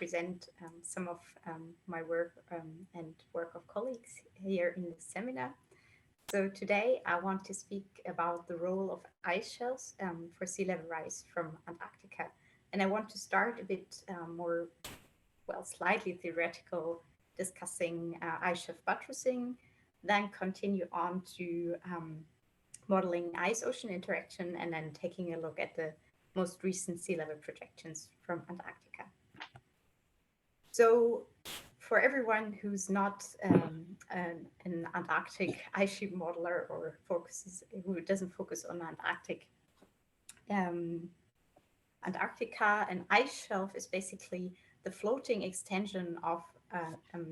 present some of my work and work of colleagues here in the seminar. So today I want to speak about the role of ice shelves for sea level rise from Antarctica. And I want to start a bit more, well, slightly theoretical, discussing ice shelf buttressing, then continue on to modeling ice-ocean interaction, and then taking a look at the most recent sea level projections from Antarctica. So for everyone who's not an Antarctic ice sheet modeler or who doesn't focus on um, Antarctica, an ice shelf is basically the floating extension of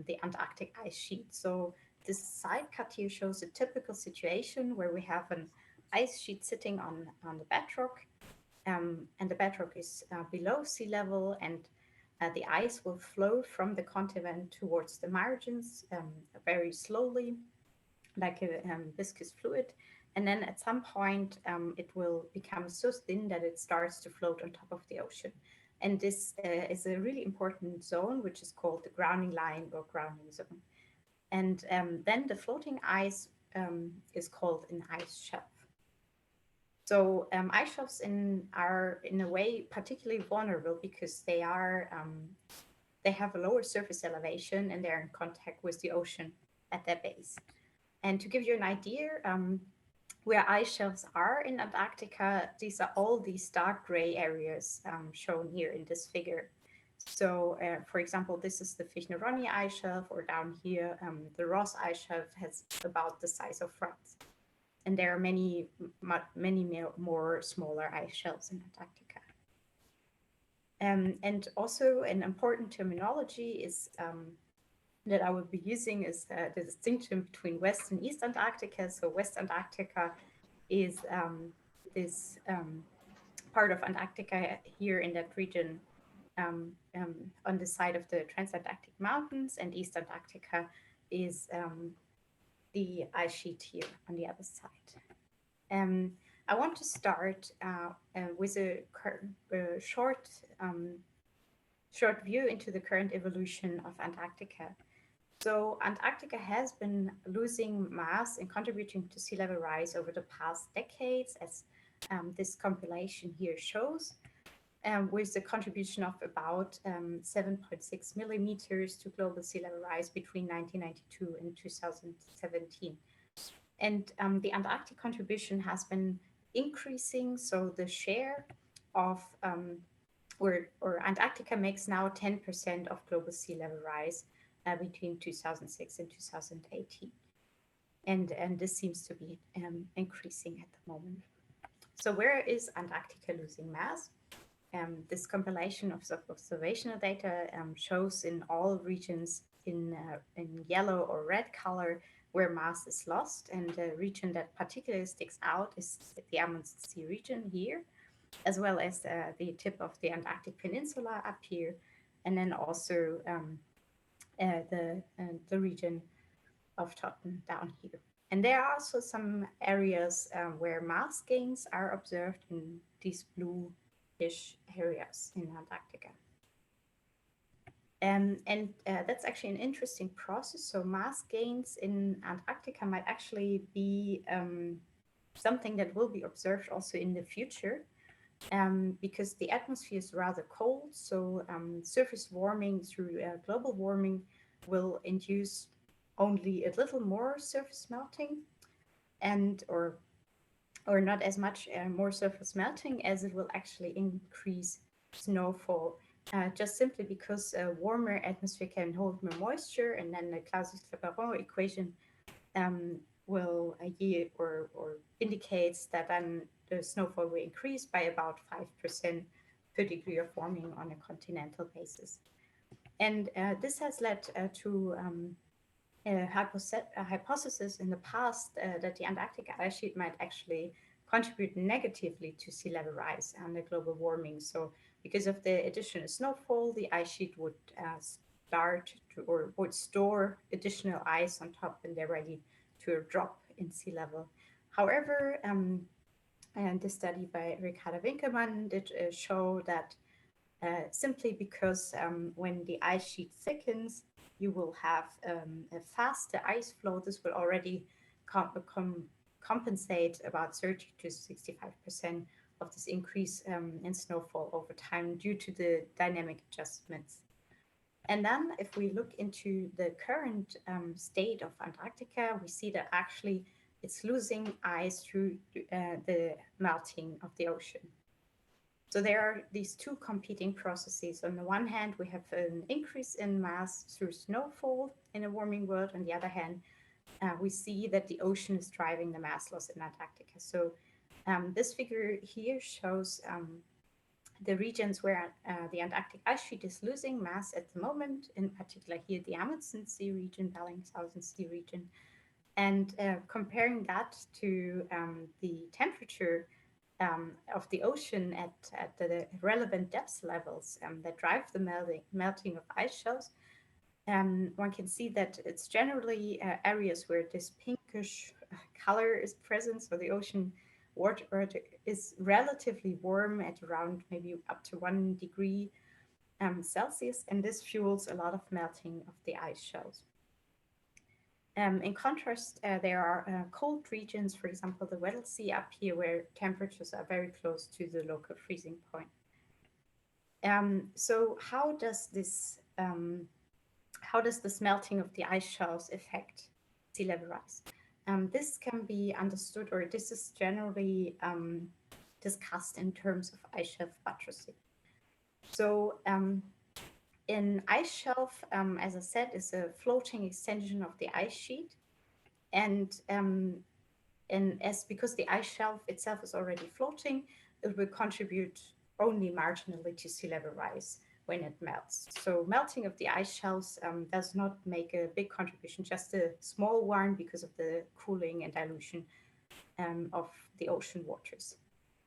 the Antarctic ice sheet. So this side cut here shows a typical situation where we have an ice sheet sitting on the bedrock, and the bedrock is below sea level, and the ice will flow from the continent towards the margins very slowly, like a viscous fluid. And then at some point, it will become so thin that it starts to float on top of the ocean. And this is a really important zone, which is called the grounding line or grounding zone. And then the floating ice is called an ice shelf. So ice shelves are in a way particularly vulnerable because they have a lower surface elevation and they're in contact with the ocean at their base. And to give you an idea where ice shelves are in Antarctica, these are all these dark gray areas shown here in this figure. So, for example, this is the Fichner-Ronja ice shelf, or down here, the Ross ice shelf has about the size of France. And there are many more smaller ice shelves in Antarctica. And also an important terminology is that I will be using is the distinction between West and East Antarctica. So West Antarctica is this part of Antarctica here in that region on the side of the Transantarctic Mountains, and East Antarctica is the ice sheet here on the other side. I want to start with a short view into the current evolution of Antarctica. So Antarctica has been losing mass and contributing to sea level rise over the past decades, as this compilation here shows, with the contribution of about 7.6 millimeters to global sea level rise between 1992 and 2017. And the Antarctic contribution has been increasing, so the share of or Antarctica makes now 10% of global sea level rise between 2006 and 2018. And this seems to be increasing at the moment. So where is Antarctica losing mass? This compilation of observational data shows in all regions in yellow or red color where mass is lost. And the region that particularly sticks out is the Amundsen Sea region here, as well as the tip of the Antarctic Peninsula up here, and then also the region of Totten down here. And there are also some areas where mass gains are observed in these bluish areas in Antarctica. And that's actually an interesting process. So mass gains in Antarctica might actually be something that will be observed also in the future, because the atmosphere is rather cold. So surface warming through global warming will induce only a little more surface melting, and or not as much more surface melting as it will actually increase snowfall, just simply because a warmer atmosphere can hold more moisture, and then the Clausius-Clapeyron equation will yield or indicates that then the snowfall will increase by about 5% per degree of warming on a continental basis. And this has led to a hypothesis in the past that the Antarctic ice sheet might actually contribute negatively to sea level rise and the global warming. So because of the additional snowfall, the ice sheet would start to, or would store additional ice on top, and they're ready to a drop in sea level. However, and the study by Ricardo Winkelmann did show that simply because when the ice sheet thickens, you will have a faster ice flow. This will already compensate about 30 to 65% of this increase in snowfall over time due to the dynamic adjustments. And then if we look into the current state of Antarctica, we see that actually it's losing ice through the melting of the ocean. So there are these two competing processes. On the one hand, we have an increase in mass through snowfall in a warming world. On the other hand, we see that the ocean is driving the mass loss in Antarctica. So this figure here shows the regions where the Antarctic ice sheet is losing mass at the moment, in particular here the Amundsen Sea region, Bellingshausen Sea region, and comparing that to the temperature of the ocean at the relevant depth levels that drive the melting of ice shelves, one can see that it's generally areas where this pinkish color is present. So the ocean water is relatively warm at around maybe up to 1 degree Celsius, and this fuels a lot of melting of the ice shelves. In contrast, there are cold regions, for example, the Weddell Sea up here, where temperatures are very close to the local freezing point. So how does this melting of the ice shelves affect sea level rise? This can be understood, or this is generally discussed in terms of ice shelf buttressing. So an ice shelf, as I said, is a floating extension of the ice sheet. And because the ice shelf itself is already floating, it will contribute only marginally to sea level rise when it melts. So melting of the ice shelves does not make a big contribution, just a small one because of the cooling and dilution of the ocean waters.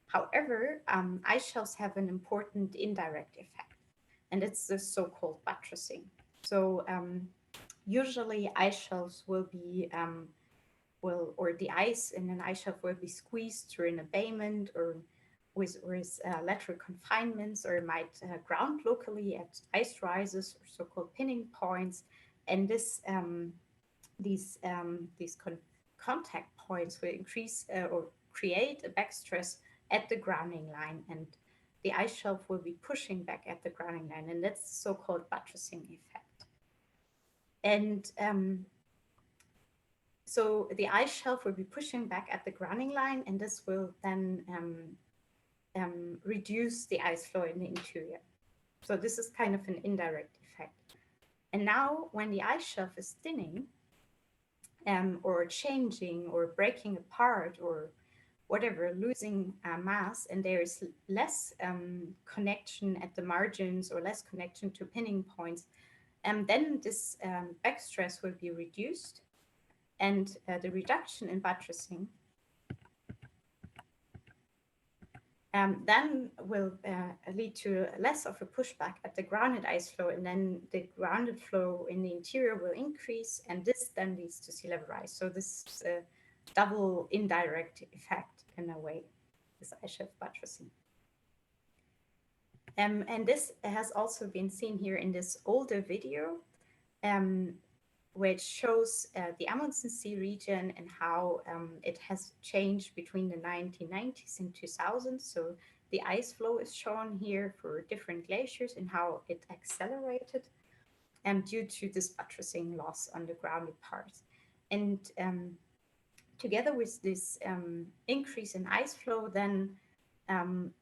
However, ice shelves have an important indirect effect, and it's the so-called buttressing. So usually ice shelves will be or the ice in an ice shelf will be squeezed through an abatement or with lateral confinements, or might ground locally at ice rises or so-called pinning points. And these contact points will increase or create a backstress at the grounding line, and the ice shelf will be pushing back at the grounding line, and that's the so-called buttressing effect. And so the ice shelf will be pushing back at the grounding line, and this will then reduce the ice flow in the interior. So this is kind of an indirect effect. And now when the ice shelf is thinning or changing or breaking apart or whatever, losing mass, and there is less connection at the margins or less connection to pinning points, then this backstress will be reduced, and the reduction in buttressing then will lead to less of a pushback at the grounded ice flow, and then the grounded flow in the interior will increase, and this then leads to sea level rise. So this is a double indirect effect in a way, this ice shelf buttressing. And this has also been seen here in this older video, which shows the Amundsen Sea region and how it has changed between the 1990s and 2000s. So the ice flow is shown here for different glaciers and how it accelerated due to this buttressing loss on the grounded parts. And together with this increase in ice flow, then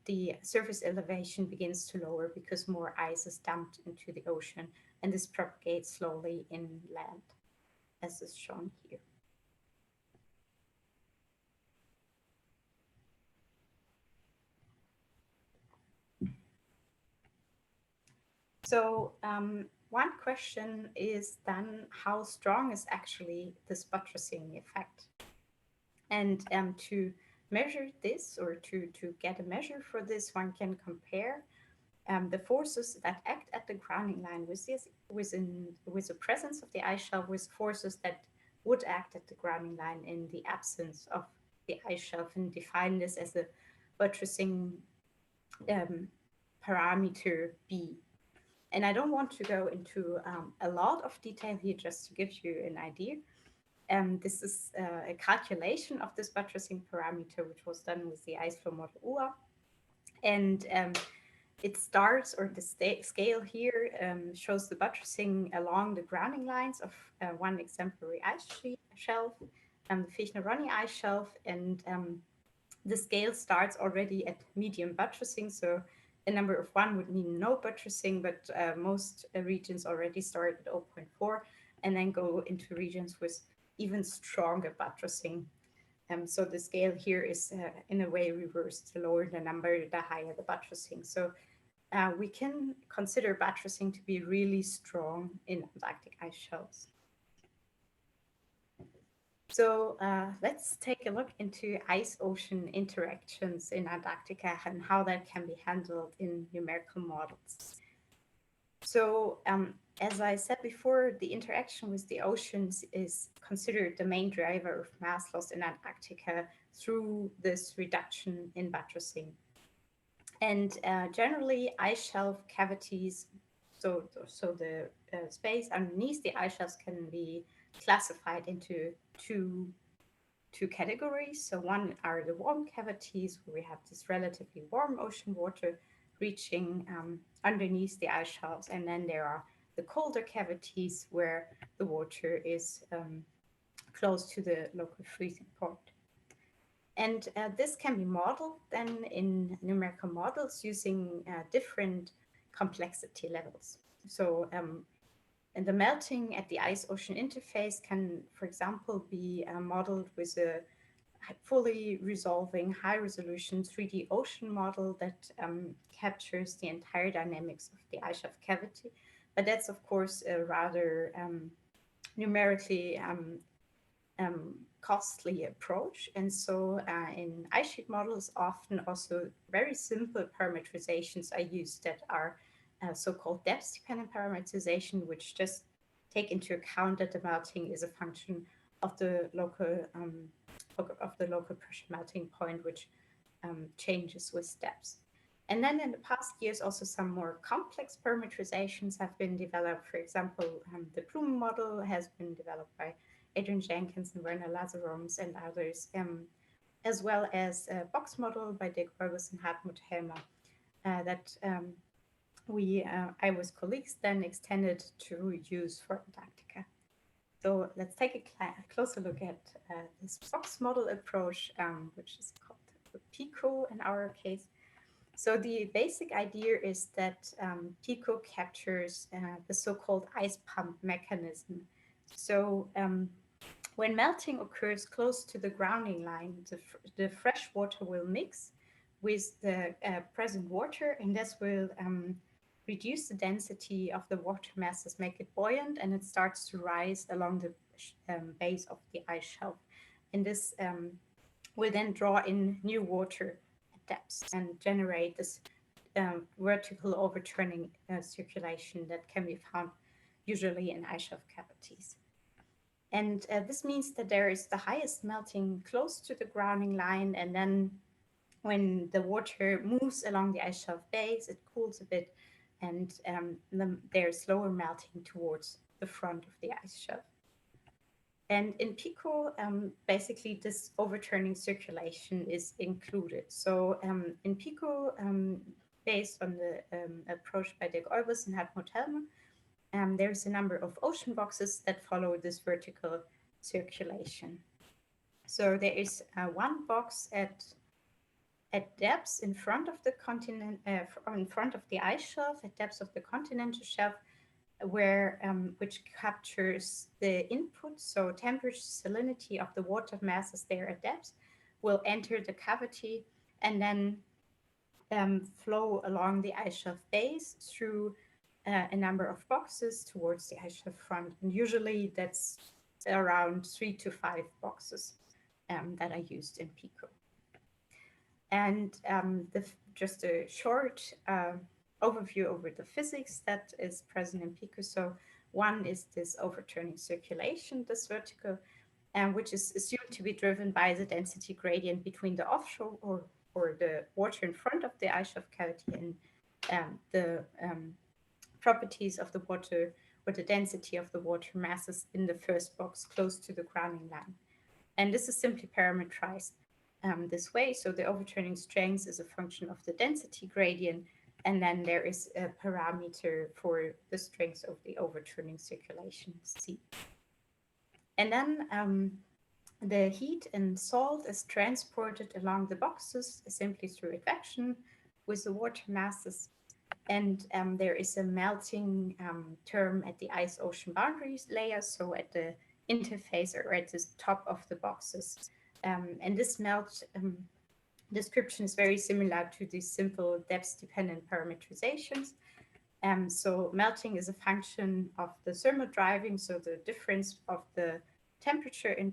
the surface elevation begins to lower because more ice is dumped into the ocean, and this propagates slowly inland, as is shown here. So one question is then, how strong is actually this buttressing effect? And to measure this, or to get a measure for this, one can compare the forces that act at the grounding line with the presence of the ice shelf with forces that would act at the grounding line in the absence of the ice shelf, and define this as a buttressing parameter B. And I don't want to go into a lot of detail here, just to give you an idea. This is a calculation of this buttressing parameter, which was done with the ice flow model UA. And it starts, or the scale here shows the buttressing along the grounding lines of one exemplary ice shelf, the Fechner-Ronja ice shelf. And the scale starts already at medium buttressing. So a number of 1 would mean no buttressing, but most regions already start at zero point 0.4 and then go into regions with even stronger buttressing. So the scale here is in a way reversed. The lower the number, the higher the buttressing. So we can consider buttressing to be really strong in Antarctic ice shelves. So let's take a look into ice-ocean interactions in Antarctica and how that can be handled in numerical models. So as I said before, the interaction with the oceans is considered the main driver of mass loss in Antarctica through this reduction in buttressing. And generally, ice shelf cavities, so the space underneath the ice shelves, can be classified into two categories. So one are the warm cavities, where we have this relatively warm ocean water reaching underneath the ice shelves. And then there are the colder cavities, where the water is close to the local freezing point. And this can be modeled then in numerical models using different complexity levels. So and the melting at the ice-ocean interface can, for example, be modeled with a fully resolving high-resolution 3D ocean model that captures the entire dynamics of the ice shelf cavity. But that's, of course, a rather numerically costly approach. And so in ice sheet models, often also very simple parameterizations are used that are so-called depth-dependent parameterization, which just take into account that the melting is a function of the local pressure melting point, which changes with depth. And then in the past years, also some more complex parameterizations have been developed. For example, the Plume model has been developed by Adrian Jenkins and Werner Lazaroms and others, as well as a box model by Dirk Olbers and Hartmut Helmer that I with colleagues then extended to use for Antarctica. So let's take a closer look at this box model approach, which is called the PICO in our case. So the basic idea is that PICO captures the so-called ice pump mechanism. So when melting occurs close to the grounding line, the fresh water will mix with the present water, and this will reduce the density of the water masses, make it buoyant, and it starts to rise along the base of the ice shelf. And this will then draw in new water at depths and generate this vertical overturning circulation that can be found usually in ice shelf cavities. And this means that there is the highest melting close to the grounding line, and then when the water moves along the ice shelf base, it cools a bit, and there's slower melting towards the front of the ice shelf. And in PICO, basically this overturning circulation is included. So in PICO, based on the approach by Dirk Olbers and Hartmut Helmer, there's a number of ocean boxes that follow this vertical circulation. So there is one box at depths in front of the continent, in front of the ice shelf, at depths of the continental shelf, where which captures the input, so temperature, salinity of the water masses there at depth will enter the cavity and then flow along the ice shelf base through a number of boxes towards the ice shelf front. And usually that's around 3 to 5 boxes that are used in PICO. And just a short overview over the physics that is present in PICO. So one is this overturning circulation, this vertical, which is assumed to be driven by the density gradient between the offshore or the water in front of the ice shelf cavity and the properties of the water or the density of the water masses in the first box close to the grounding line. And this is simply parameterized this way. So the overturning strength is a function of the density gradient, and then there is a parameter for the strength of the overturning circulation, C. And then the heat and salt is transported along the boxes simply through advection with the water masses. And there is a melting term at the ice-ocean boundaries layer, so at the interface or at the top of the boxes. And this melt description is very similar to the simple depth-dependent parameterizations. So melting is a function of the thermal driving, so the difference of the temperature in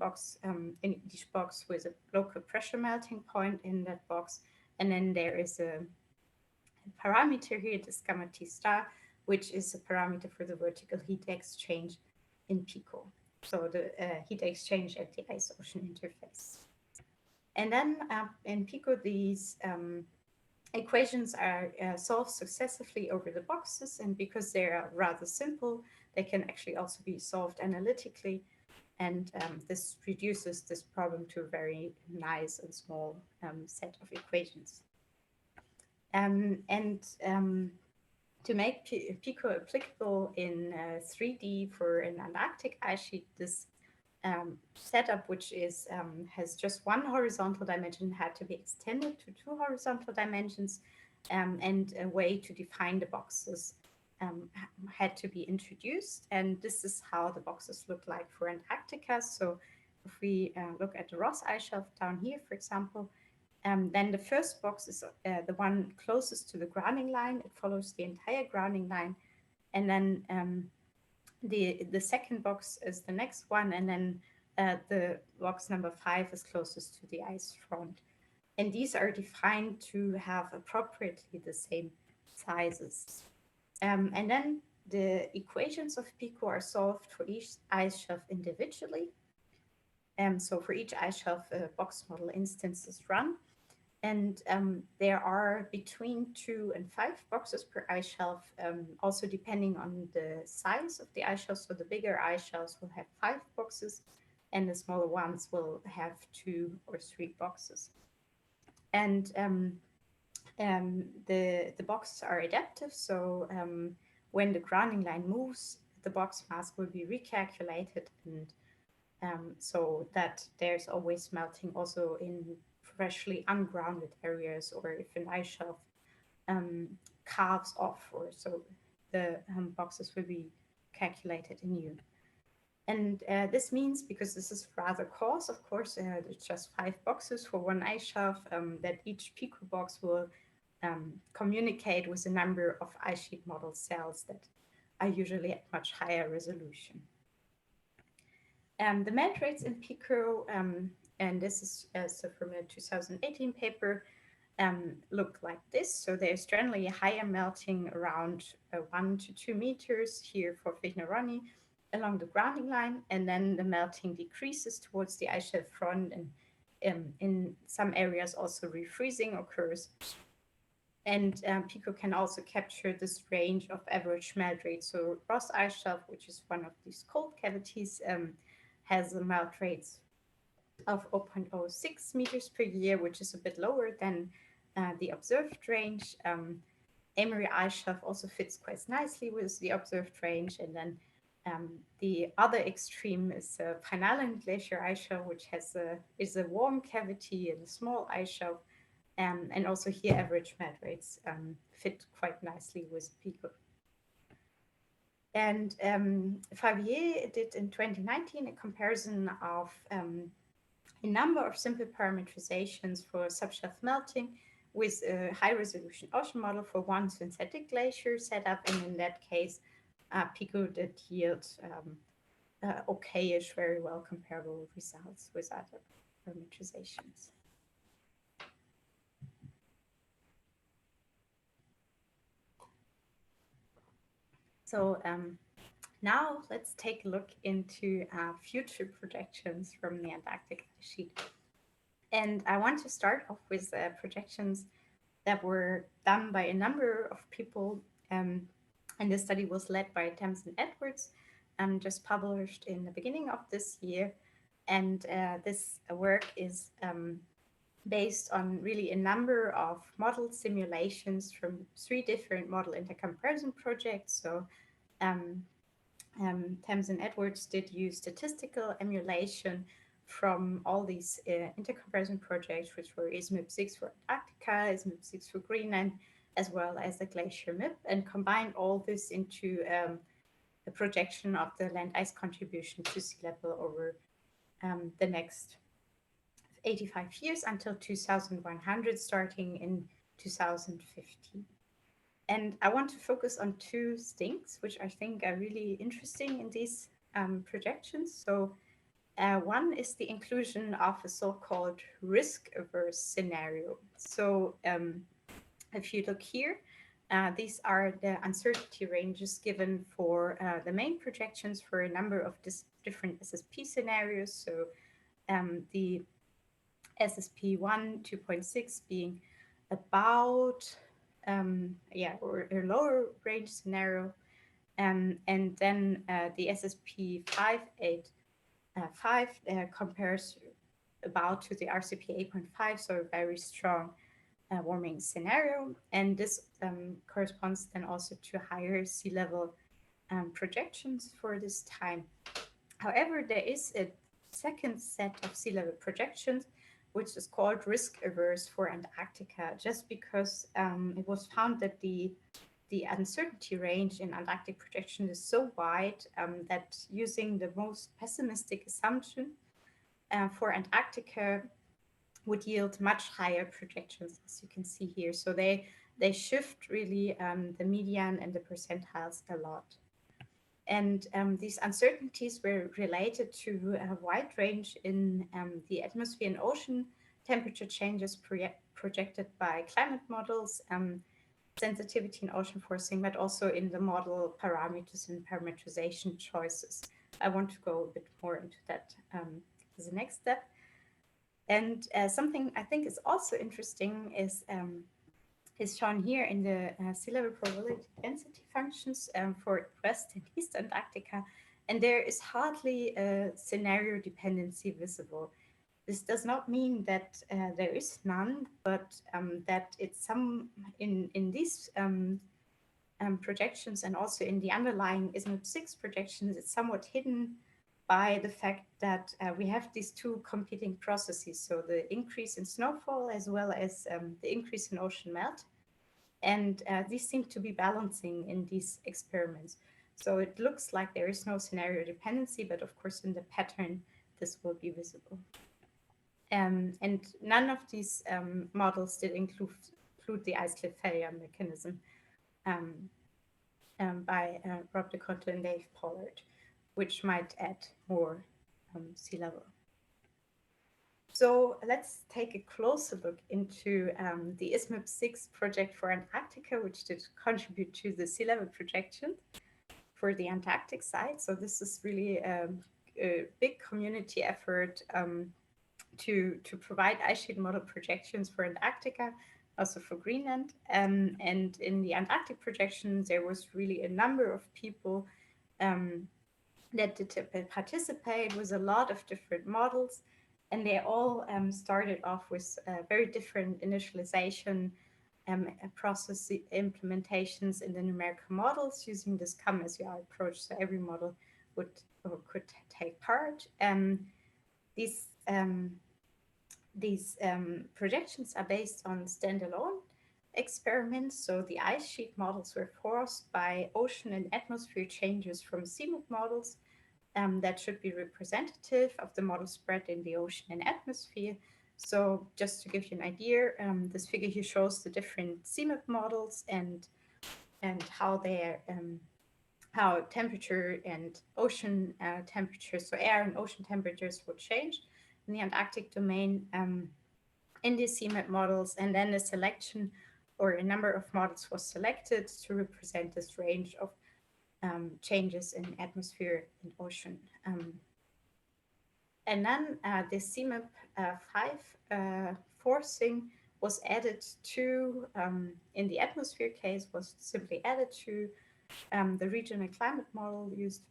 each box with a local pressure melting point in that box. And then there is a parameter here, this gamma T star, which is a parameter for the vertical heat exchange in PICO. So the heat exchange at the ice-ocean interface. And then in PICO, these equations are solved successively over the boxes, and because they are rather simple, they can actually also be solved analytically, and this reduces this problem to a very nice and small set of equations. To make PICO applicable in 3D for an Antarctic ice sheet, this setup, which has just one horizontal dimension, had to be extended to two horizontal dimensions, and a way to define the boxes had to be introduced. And this is how the boxes look like for Antarctica. So if we look at the Ross ice shelf down here, for example, then the first box is the one closest to the grounding line. It follows the entire grounding line. And then the second box is the next one. And then the box number 5 is closest to the ice front. And these are defined to have appropriately the same sizes. And then the equations of PICO are solved for each ice shelf individually. So for each ice shelf, a box model instance is run. And there are between 2 and 5 boxes per ice shelf, also depending on the size of the ice shelf. So the bigger ice shelves will have 5 boxes, and the smaller ones will have 2 or 3 boxes. And the boxes are adaptive. So when the grounding line moves, the box mass will be recalculated, and so that there's always melting also in freshly ungrounded areas, or if an ice shelf calves off, or so the boxes will be calculated anew. And this means, because this is rather coarse, of course, it's just 5 boxes for one ice shelf, that each PICO box will communicate with a number of ice sheet model cells that are usually at much higher resolution. The melt rates in PICO, and this is so from a 2018 paper, look like this. So there's generally a higher melting around 1 to 2 meters here for Figneroni along the grounding line, and then the melting decreases towards the ice shelf front, and in some areas also refreezing occurs. And PICO can also capture this range of average melt rate. So Ross ice shelf, which is one of these cold cavities, has a melt rates of 0.06 meters per year, which is a bit lower than the observed range. Emery ice shelf also fits quite nicely with the observed range. And then the other extreme is Pine Island Glacier ice shelf, which is a warm cavity and a small ice shelf. And also here average melt rates fit quite nicely with PICO. And Favier did in 2019 a comparison of a number of simple parameterizations for subshelf melting with a high resolution ocean model for one synthetic glacier setup. And in that case, PICO did yield okayish, very well comparable results with other parameterizations. So now let's take a look into future projections from the Antarctic Ice Sheet. And I want to start off with projections that were done by a number of people. And the study was led by Thames and Edwards, just published in the beginning of this year. And this work is based on really a number of model simulations from 3 different model intercomparison projects. So um, Thames and Edwards did use statistical emulation from all these intercomparison projects, which were ISMIP6 for Antarctica, ISMIP6 for Greenland, as well as the glacier MIP, and combined all this into a projection of the land ice contribution to sea level over the next 85 years until 2100, starting in 2050. And I want to focus on 2 things, which I think are really interesting in these projections. So one is the inclusion of a so-called risk-averse scenario. So if you look here, these are the uncertainty ranges given for the main projections for a number of different SSP scenarios. So the SSP 1, 2.6 being about or a lower range scenario, and then the SSP 5.8.5 compares about to the RCP 8.5, so a very strong warming scenario, and this corresponds then also to higher sea level projections for this time. However, there is a second set of sea level projections, which is called risk averse for Antarctica, just because it was found that the uncertainty range in Antarctic projection is so wide that using the most pessimistic assumption for Antarctica would yield much higher projections, as you can see here. So they shift really the median and the percentiles a lot. And these uncertainties were related to a wide range in the atmosphere and ocean temperature changes projected by climate models, sensitivity in ocean forcing, but also in the model parameters and parameterization choices. I want to go a bit more into that as the next step. And something I think is also interesting is shown here in the sea level probability density functions for West and East Antarctica, and there is hardly a scenario dependency visible. This does not mean that there is none, but that it's some in these projections and also in the underlying ISMIP6 projections, it's somewhat hidden by the fact that we have these 2 competing processes. So the increase in snowfall as well as the increase in ocean melt. And these seem to be balancing in these experiments. So it looks like there is no scenario dependency, but of course in the pattern, this will be visible. And none of these models did include the ice cliff failure mechanism by Rob DeConto and Dave Pollard, which might add more sea level. So let's take a closer look into the ISMIP6 project for Antarctica, which did contribute to the sea level projection for the Antarctic side. So this is really a big community effort to provide ice sheet model projections for Antarctica, also for Greenland. And in the Antarctic projections, there was really a number of people that did participate with a lot of different models. And they all started off with very different initialization process implementations in the numerical models using this come as you are approach. So every model could take part. These projections are based on standalone experiments. So the ice sheet models were forced by ocean and atmosphere changes from CMIP models that should be representative of the model spread in the ocean and atmosphere. So just to give you an idea, this figure here shows the different CMIP models and how they're how temperature and ocean temperatures, so air and ocean temperatures would change in the Antarctic domain in these CMIP models, and then a selection or a number of models was selected to represent this range of changes in atmosphere and ocean. And then the CMIP 5 forcing was added to, in the atmosphere case, was simply added to the regional climate model used.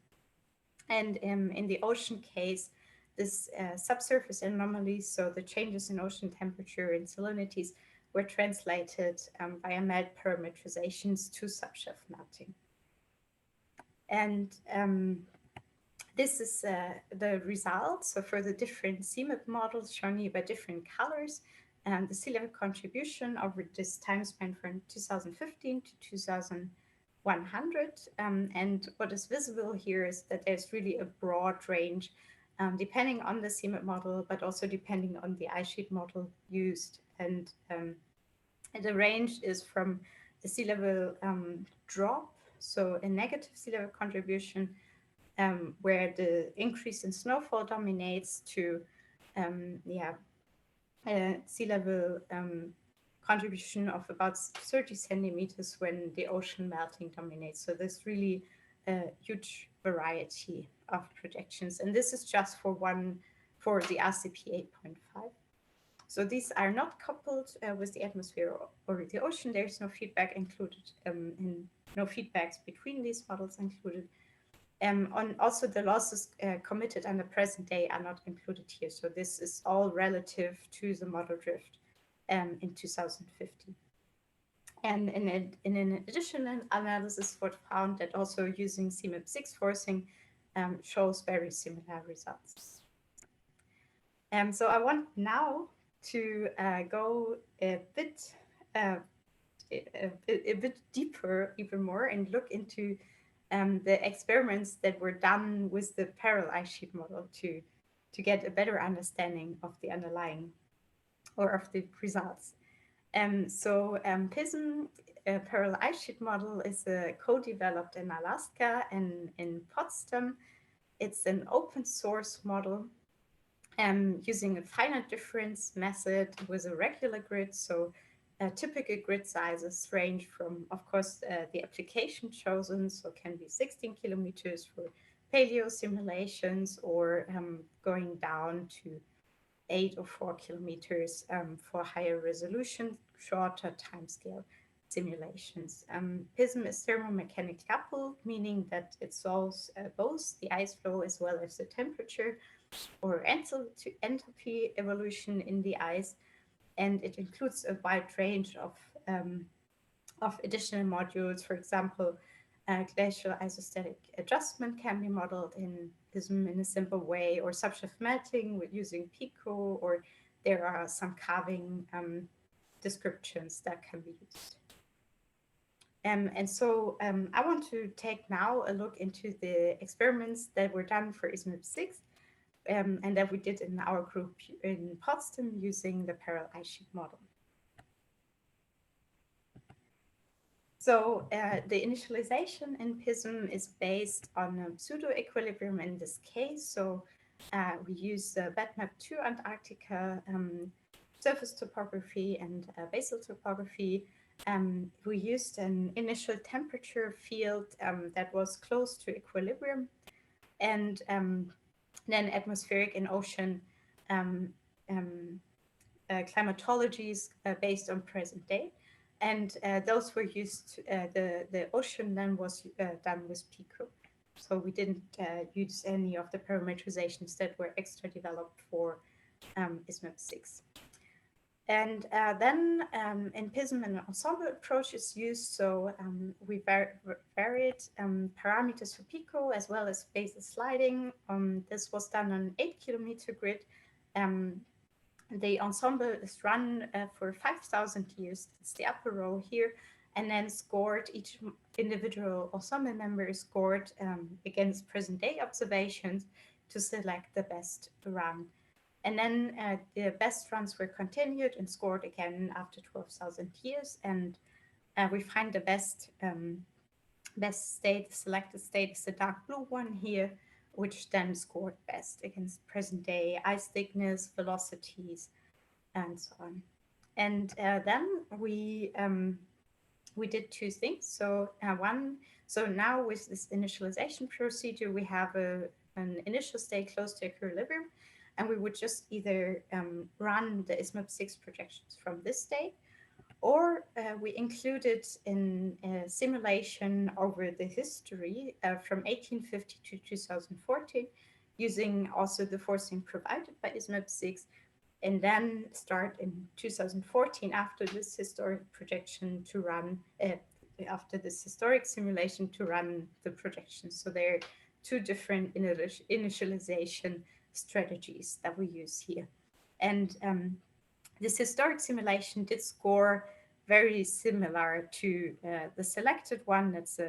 And in the ocean case, this subsurface anomalies, so the changes in ocean temperature and salinities, were translated via melt parametrizations to subshelf melting. And this is the results. So for the different CMIP models shown here by different colors, and the sea level contribution over this time span from 2015 to 2100. And what is visible here is that there's really a broad range, depending on the CMIP model, but also depending on the ice sheet model used. And the range is from the sea level drop, so a negative sea level contribution, where the increase in snowfall dominates, to sea level contribution of about 30 centimeters when the ocean melting dominates. So there's really a huge variety of projections. And this is just for the RCP 8.5. So these are not coupled with the atmosphere or the ocean. There's no feedback included, and no feedbacks between these models included. On also the losses committed on the present day are not included here. So this is all relative to the model drift in 2015. And in an additional analysis, what found that also using CMIP6 forcing shows very similar results. So I want now to go a bit deeper, even more, and look into the experiments that were done with the parallel ice sheet model to get a better understanding of the underlying or of the results. So PISM, parallel ice sheet model, is co-developed in Alaska and in Potsdam. It's an open source model using a finite difference method with a regular grid. So typical grid sizes range from, of course, the application chosen, so can be 16 kilometers for paleo simulations, or going down to 8 or 4 kilometers for higher resolution, shorter timescale simulations. PISM is thermomechanic coupled, meaning that it solves both the ice flow as well as the temperature or enthalpy evolution in the ice. And it includes a wide range of additional modules. For example, glacial isostatic adjustment can be modeled in PISM in a simple way, or subshelf melting with using PICO, or there are some calving descriptions that can be used. And so I want to take now a look into the experiments that were done for ISMIP6 and that we did in our group in Potsdam using the parallel ice sheet model. So the initialization in PISM is based on a pseudo-equilibrium in this case. So we use the BatMap2 Antarctica surface topography and basal topography. We used an initial temperature field that was close to equilibrium, and then atmospheric and ocean climatologies based on present day. And those were used, the ocean then was done with PICO. So we didn't use any of the parametrizations that were extra developed for ISMIP6. And then in PISM, an ensemble approach is used. So we varied parameters for PICO as well as basal sliding. This was done on 8-kilometer grid. The ensemble is run for 5,000 years. It's the upper row here. And then scored, each individual ensemble member is scored against present day observations to select the best run. And then the best runs were continued and scored again after 12,000 years. And we find the best state, selected state is the dark blue one here, which then scored best against present day ice thickness, velocities, and so on. And then we did two things. So so now with this initialization procedure, we have an initial state close to equilibrium. and we would just either run the ISMAP6 projections from this date, or we included in a simulation over the history from 1850 to 2014, using also the forcing provided by ISMAP6, and then start in 2014 after this historic projection to run, after this historic simulation to run the projections. So there are two different initialization strategies that we use here. And this historic simulation did score very similar to the selected one. That's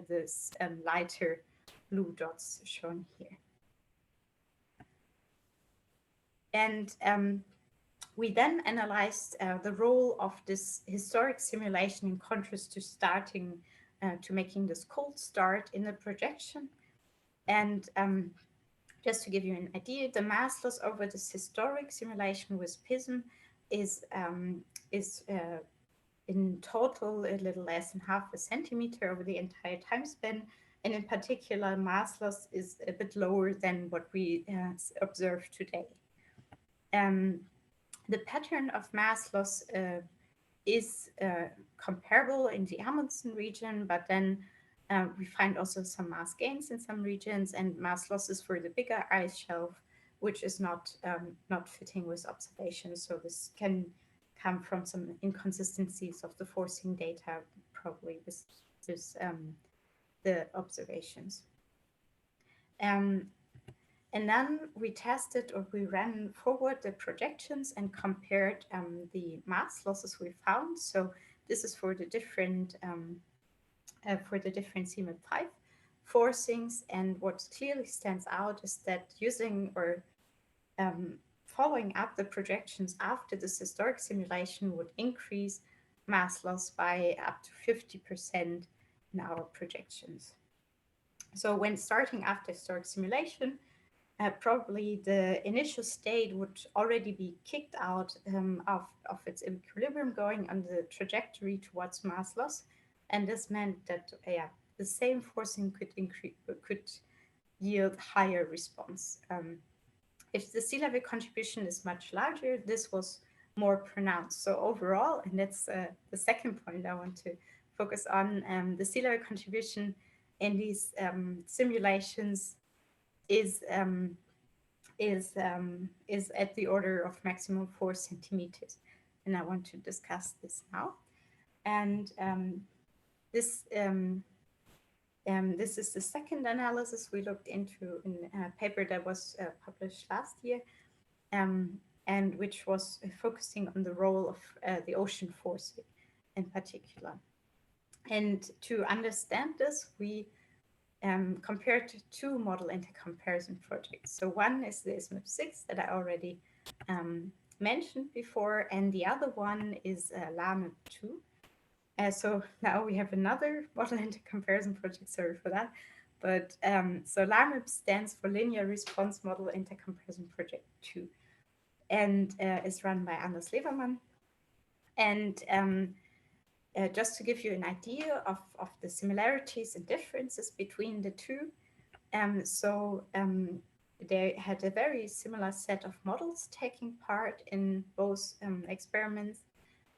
this lighter blue dots shown here. And we then analyzed the role of this historic simulation in contrast to starting, to making this cold start in the projection. And just to give you an idea, the mass loss over this historic simulation with PISM is in total a little less than half a centimeter over the entire time span. And in particular, mass loss is a bit lower than what we observe today. The pattern of mass loss is comparable in the Amundsen region, but then we find also some mass gains in some regions and mass losses for the bigger ice shelf, which is not fitting with observations. So this can come from some inconsistencies of the forcing data, probably with the observations. And then we tested, or we ran forward the projections and compared the mass losses we found. So this is for the different CMIP5 forcings. And what clearly stands out is that using or following up the projections after this historic simulation would increase mass loss by up to 50% in our projections. So when starting after historic simulation, probably the initial state would already be kicked out of its equilibrium, going on the trajectory towards mass loss. And this meant that the same forcing could yield higher response. If the sea level contribution is much larger, this was more pronounced. So overall, and that's the second point I want to focus on, the sea level contribution in these simulations is at the order of maximum 4 centimeters. And I want to discuss this now. And this is the second analysis we looked into in a paper that was published last year, and which was focusing on the role of the ocean forcing in particular. And to understand this, we compared to two model intercomparison projects. So one is the ISMAP6 that I already mentioned before, and the other one is LAMIP2. So now we have another model intercomparison project, sorry for that. But so LAMIP stands for Linear Response Model Intercomparison Project 2, and is run by Anders Levermann. And just to give you an idea of the similarities and differences between the two, they had a very similar set of models taking part in both experiments.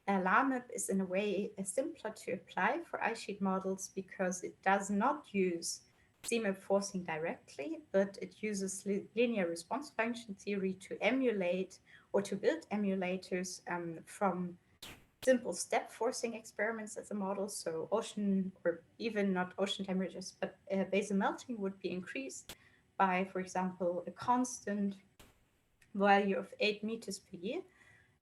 LAMIP is in a way simpler to apply for ice sheet models because it does not use CMIP forcing directly, but it uses linear response function theory to emulate or to build emulators from simple step forcing experiments as a model. So ocean, or even not ocean temperatures, but basal melting would be increased by, for example, a constant value of 8 meters per year.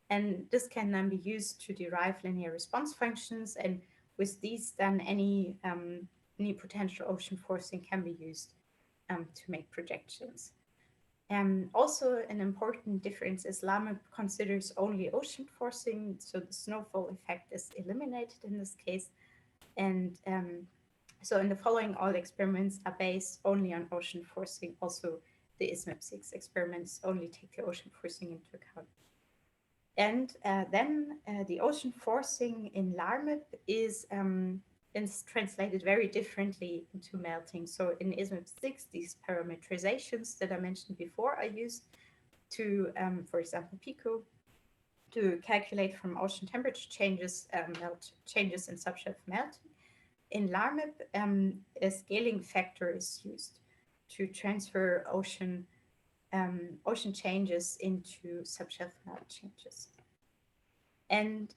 And this can then be used to derive linear response functions. And with these, then any potential ocean forcing can be used to make projections. Also, an important difference is LAMIP considers only ocean forcing, so the snowfall effect is eliminated in this case. And so in the following, all experiments are based only on ocean forcing. Also, the ISMAP6 experiments only take the ocean forcing into account. And then the ocean forcing in LAMIP is translated very differently into melting. So in ISMAP6, these parameterizations that I mentioned before are used, to, for example, PICO, to calculate from ocean temperature changes, changes in subshelf melting. In LARMIP, a scaling factor is used to transfer ocean changes into subshelf melt changes. And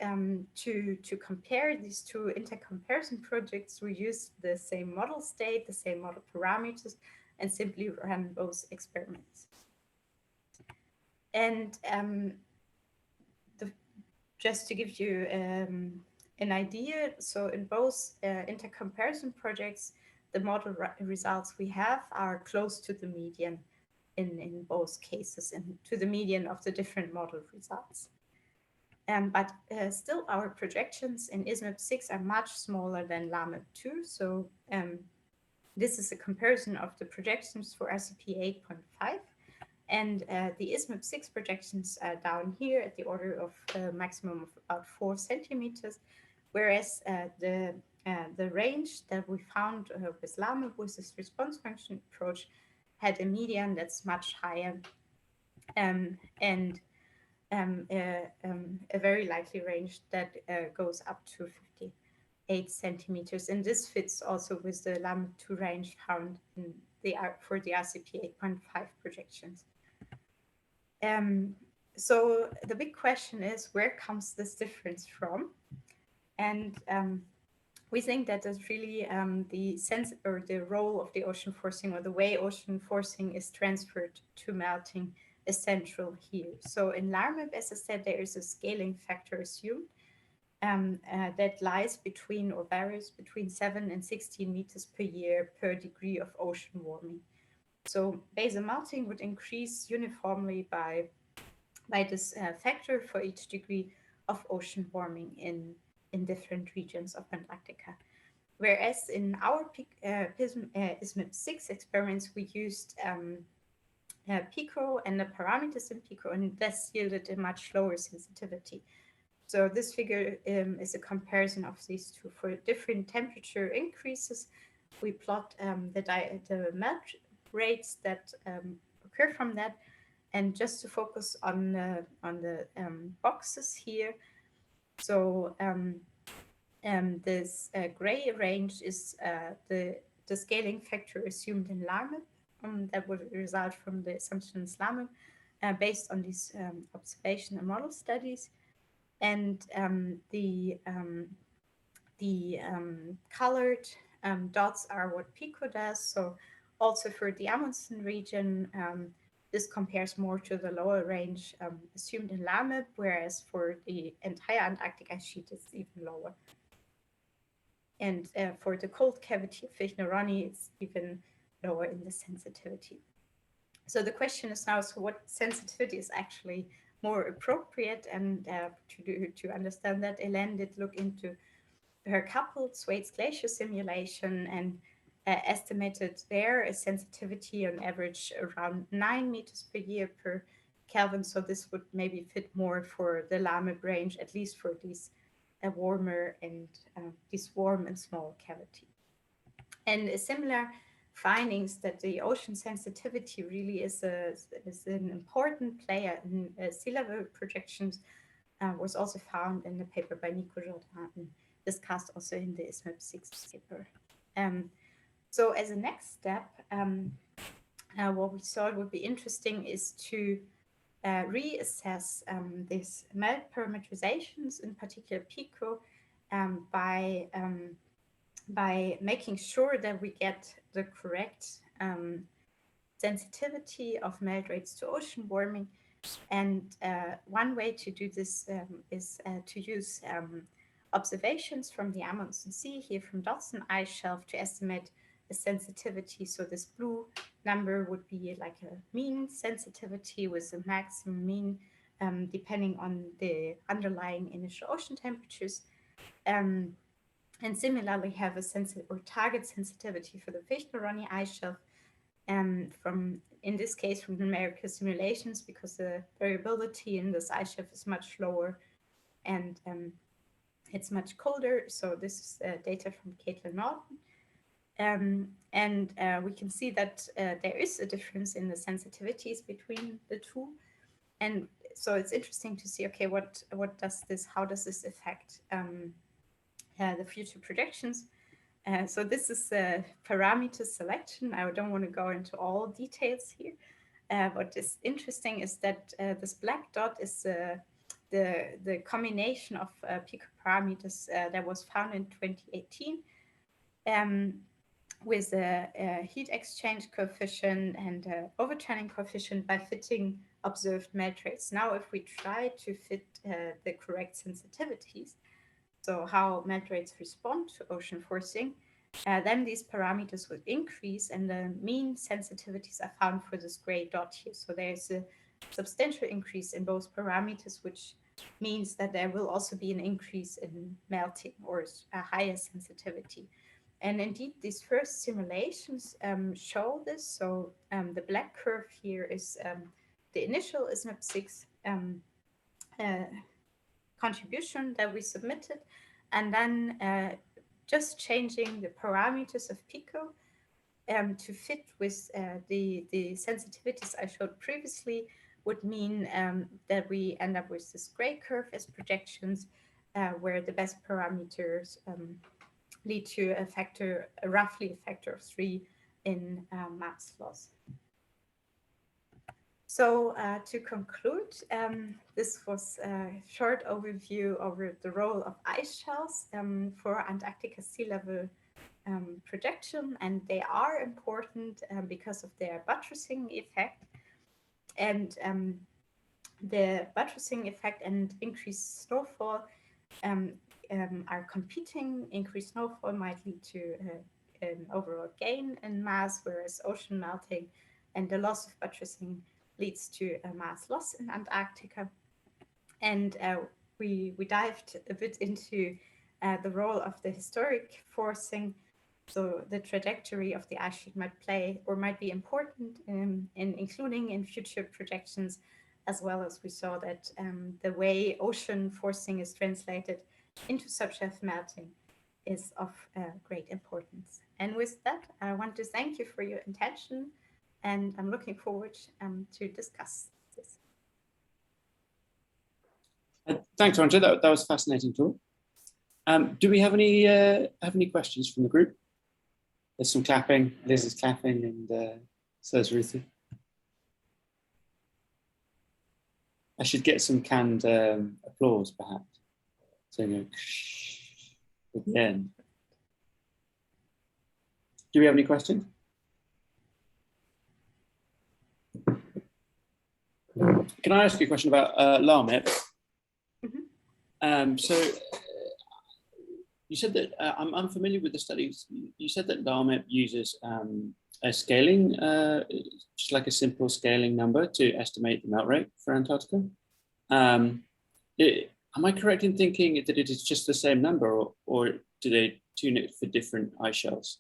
to compare these two intercomparison projects, we use the same model state, the same model parameters, and simply run both experiments. And just to give you an idea, so in both intercomparison projects, the model results we have are close to the median in both cases, and to the median of the different model results. But still, our projections in ISMIP6 are much smaller than LARMIP2. So this is a comparison of the projections for RCP 8.5. And the ISMIP6 projections are down here at the order of a maximum of about 4 centimeters, whereas the range that we found with LARMIP with this response function approach had a median that's much higher, and a very likely range that goes up to 58 centimeters. And this fits also with the LARMIP2 range found in for the RCP 8.5 projections. So the big question is, where comes this difference from? And we think that is really the sense or the role of the ocean forcing, or the way ocean forcing is transferred to melting, is central here. So in LARMIP, as I said, there is a scaling factor assumed that lies between, or varies between 7 and 16 meters per year per degree of ocean warming. So basal melting would increase uniformly by this factor for each degree of ocean warming in different regions of Antarctica. Whereas in our PISM ISMIP6 experiments, we used PICO and the parameters in PICO, and this yielded a much lower sensitivity. So this figure is a comparison of these two. For different temperature increases, we plot the melt rates that occur from that. And just to focus on the boxes here, so this gray range is the scaling factor assumed in LARMIP that would result from the assumptions LARMIP based on these observation and model studies. And the colored dots are what PICO does. So also for the Amundsen region, this compares more to the lower range assumed in LARMIP, whereas for the entire Antarctic ice sheet, it's even lower. And for the cold cavity of Fichner-Ronne, it's even lower in the sensitivity. So the question is now, so what sensitivity is actually more appropriate? And to understand that, Hélène did look into her coupled Thwaites glacier simulation and estimated there a sensitivity on average around 9 meters per year per Kelvin. So this would maybe fit more for the LARMIP range, at least for these warmer and these warm and small cavity. And similar findings that the ocean sensitivity really is an important player in sea level projections was also found in the paper by Nico Jourdain and discussed also in the ISMIP6 paper. So as a next step, what we thought would be interesting is to reassess these melt parameterizations, in particular PICO, by making sure that we get the correct sensitivity of melt rates to ocean warming. And one way to do this is to use observations from the Amundsen Sea, here from Dodson Ice Shelf, to estimate the sensitivity. So this blue number would be like a mean sensitivity with a maximum mean, depending on the underlying initial ocean temperatures. And similarly have a target sensitivity for the Fichner-Ronne ice shelf, from, in this case, from numerical simulations, because the variability in this ice shelf is much lower and it's much colder. So this is data from Caitlin Norton. And we can see that there is a difference in the sensitivities between the two. And so it's interesting to see, okay, how does this affect the future projections? So this is a parameter selection. I don't want to go into all details here. What is interesting is that this black dot is the combination of PICO parameters that was found in 2018 with a heat exchange coefficient and overturning coefficient by fitting observed metrics. Now, if we try to fit the correct sensitivities, so how metrics respond to ocean forcing, then these parameters would increase and the mean sensitivities are found for this gray dot here. So there's a substantial increase in both parameters, which means that there will also be an increase in melting or a higher sensitivity. And indeed, these first simulations show this. So the black curve here is the initial ISMAP6 contribution that we submitted, and then just changing the parameters of PICO to fit with the sensitivities I showed previously would mean that we end up with this gray curve as projections, where the best parameters lead to roughly a factor of 3 in mass loss. So to conclude, this was a short overview over the role of ice shelves for Antarctica sea level projection, and they are important because of their buttressing effect. And the buttressing effect and increased snowfall are competing. Increased snowfall might lead to an overall gain in mass, whereas ocean melting and the loss of buttressing leads to a mass loss in Antarctica. And we dived a bit into the role of the historic forcing. So the trajectory of the ice sheet might play or might be important in including in future projections, as well as we saw that the way ocean forcing is translated into subshelf melting is of great importance. And with that, I want to thank you for your attention, and I'm looking forward to discuss this. Thanks, Ronja. That was a fascinating talk. Do we have any questions from the group? There's some clapping. Liz is clapping, and so is Ruthie. I should get some canned applause, perhaps. So you know, at the end. Do we have any questions? Can I ask you a question about LARMIP? So you said that I'm unfamiliar with the studies. You said that LARMIP uses a scaling, just like a simple scaling number to estimate the melt rate for Antarctica. Am I correct in thinking that it is just the same number, or do they tune it for different ice shelves?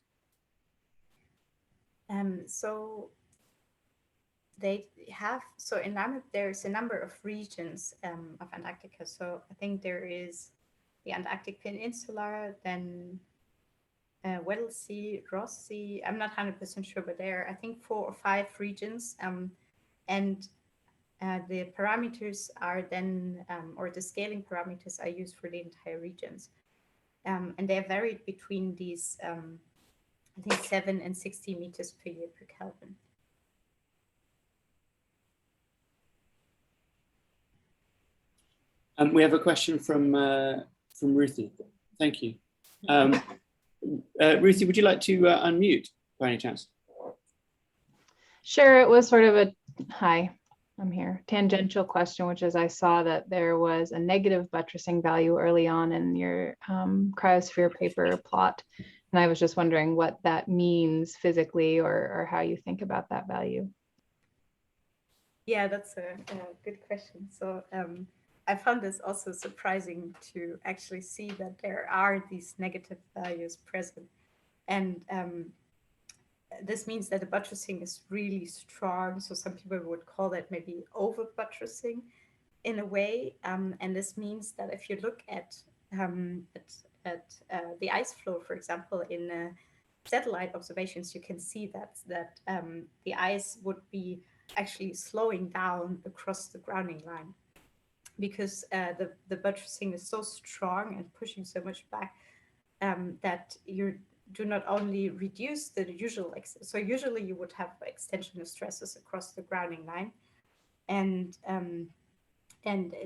So in LARMIP there's a number of regions of Antarctica. So I think there is the Antarctic Peninsula, then Weddell Sea, Ross Sea. I'm not 100% sure, but there are, I think, 4 or 5 regions, and the parameters are then, or the scaling parameters are used for the entire regions, and they're varied between these, I think, 7 and 60 meters per year per Kelvin. We have a question from Ruthie. Thank you. Ruthie, would you like to unmute by any chance? Sure, it was sort of a, hi, I'm here, tangential question, which is I saw that there was a negative buttressing value early on in your cryosphere paper plot. And I was just wondering what that means physically, or how you think about that value. Yeah, that's a good question. So I found this also surprising to actually see that there are these negative values present. And this means that the buttressing is really strong. So some people would call that maybe over buttressing in a way. And this means that if you look at the ice flow, for example, in satellite observations, you can see that the ice would be actually slowing down across the grounding line, because the buttressing is so strong and pushing so much back that you do not only reduce the usual, so usually you would have extensional stresses across the grounding line, and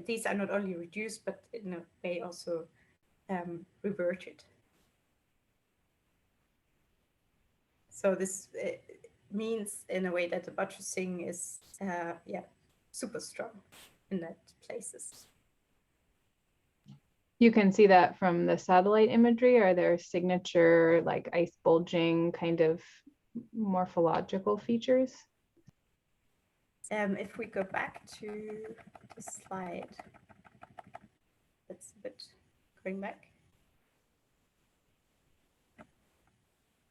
these are not only reduced, but in a way also reverted. So this means in a way that the buttressing is super strong in that places. You can see that from the satellite imagery. Are there signature like ice bulging kind of morphological features? If we go back to the slide, that's a bit going back.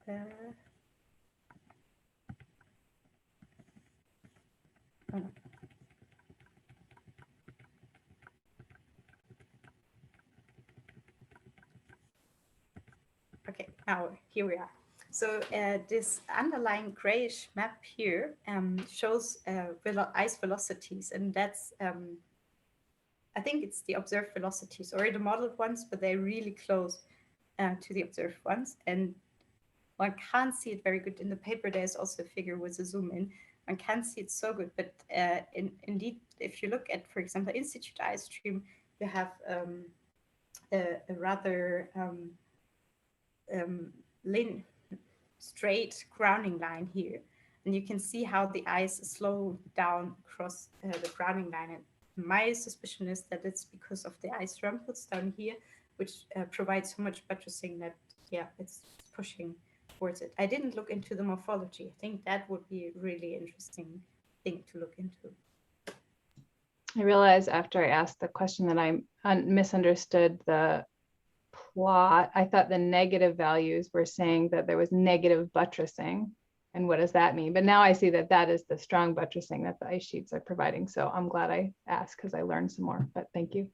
Oh no. Okay, now here we are. So this underlying grayish map here shows ice velocities, and that's I think it's the observed velocities or the modeled ones, but they're really close to the observed ones. And one can't see it very good in the paper. There's also a figure with a zoom in. One can't see it so good, but indeed, if you look at, for example, Institute ice stream, you have a rather straight grounding line here, and you can see how the ice is slowed down across the grounding line. And my suspicion is that it's because of the ice rumples down here, which provides so much buttressing that it's pushing towards it. I didn't look into the morphology. I think that would be a really interesting thing to look into. I realized after I asked the question that I misunderstood the plot. I thought the negative values were saying that there was negative buttressing. And what does that mean? But now I see that that is the strong buttressing that the ice sheets are providing. So I'm glad I asked because I learned some more, but thank you.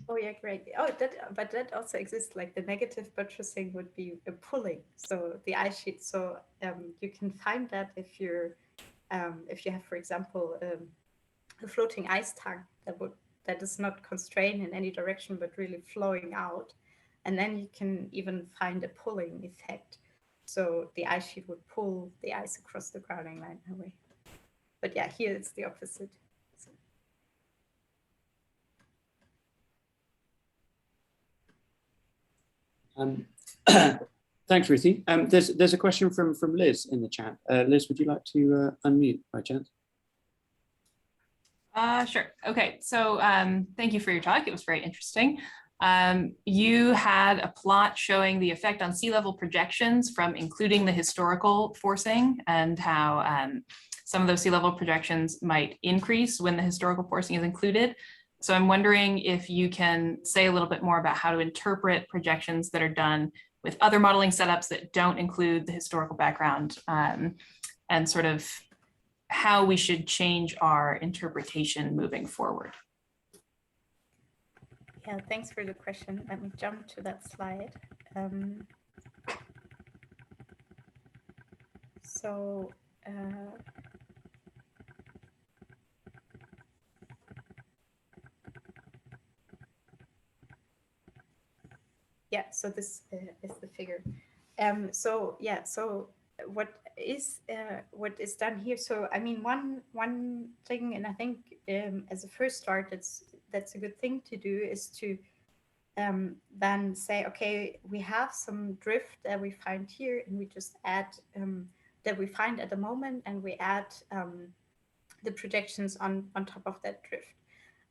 Oh yeah, great. Oh, but that also exists. Like the negative buttressing would be a pulling. So the ice sheet. So you can find that if you have, for example, a floating ice tank that is not constrained in any direction but really flowing out, and then you can even find a pulling effect. So the ice sheet would pull the ice across the grounding line away. But yeah, here it's the opposite. Thanks, Ruthie. There's a question from Liz in the chat. Liz, would you like to unmute by chance? Sure. Okay. So thank you for your talk. It was very interesting. You had a plot showing the effect on sea level projections from including the historical forcing and how some of those sea level projections might increase when the historical forcing is included. So I'm wondering if you can say a little bit more about how to interpret projections that are done with other modeling setups that don't include the historical background, and sort of how we should change our interpretation moving forward. Yeah, thanks for the question. Let me jump to that slide. Yeah, so this is the figure. So what is done here? So I mean, one thing, and I think as a first start, that's a good thing to do, is to then say, okay, we have some drift that we find here, and we just add that we find at the moment, and we add the projections on top of that drift.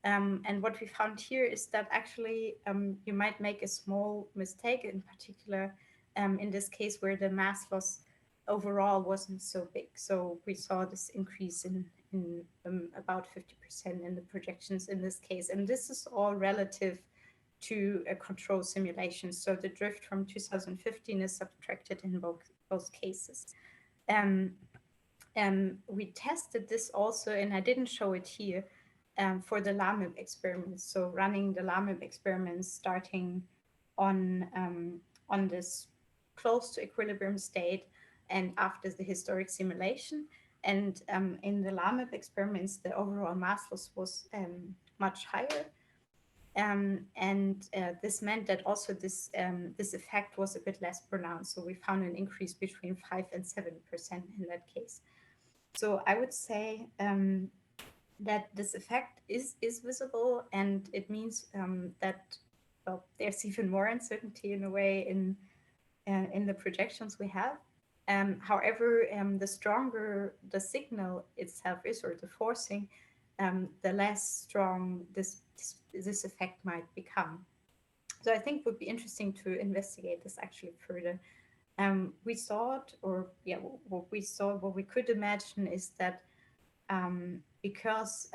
And what we found here is that actually you might make a small mistake, in particular in this case where the mass loss overall wasn't so big. So we saw this increase in about 50% in the projections in this case. And this is all relative to a control simulation. So the drift from 2015 is subtracted in both cases. We tested this also, and I didn't show it here, for the LAMIB experiments. So running the LAMIB experiments starting on this close to equilibrium state and after the historic simulation. And in the LAMEP experiments, the overall mass loss was much higher. This meant that also this effect was a bit less pronounced. So we found an increase between 5 and 7% in that case. So I would say that this effect is visible, and it means that, well, there's even more uncertainty in a way in the projections we have. However, the stronger the signal itself is, or the forcing, the less strong this effect might become. So I think it would be interesting to investigate this actually further. We thought, or yeah, what we could imagine is that because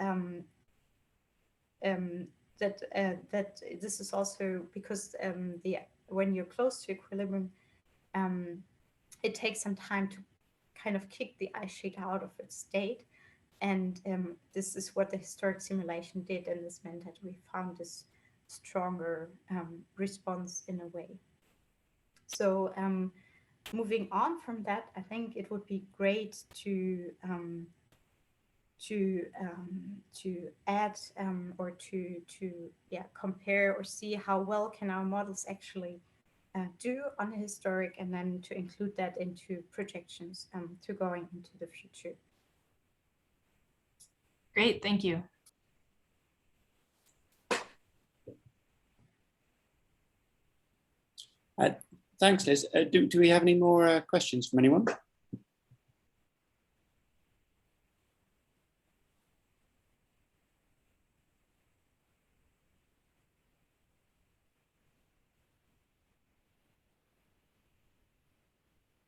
that this is also because when you're close to equilibrium, it takes some time to kind of kick the ice sheet out of its state. And this is what the historic simulation did, and this meant that we found this stronger response in a way. So moving on from that, I think it would be great to add or to compare or see how well can our models actually do on a historic, and then to include that into projections to going into the future. Great, thank you. Thanks, Liz. Do we have any more questions from anyone?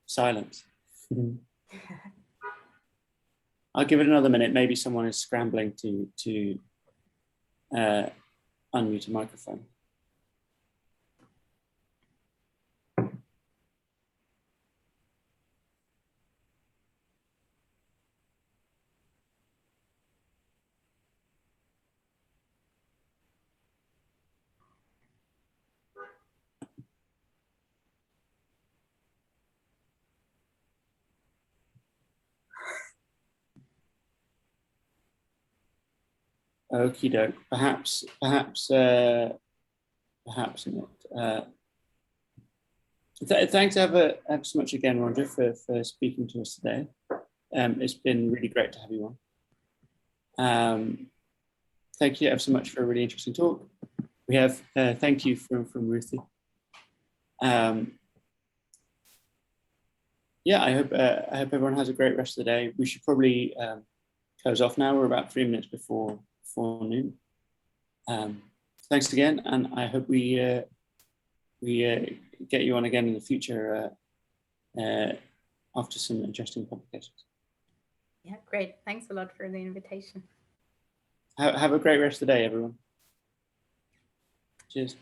Silence. I'll give it another minute. Maybe someone is scrambling to unmute a microphone. Okie doke. Perhaps not. Thanks ever so much again, Ronja, for speaking to us today. It's been really great to have you on. Thank you ever so much for a really interesting talk. We have thank you from Ruthie. Yeah, I hope everyone has a great rest of the day. We should probably close off now. We're about 3 minutes before noon. Thanks again, and I hope we get you on again in the future after some interesting publications. Yeah, great. Thanks a lot for the invitation. Have a great rest of the day, everyone. Cheers.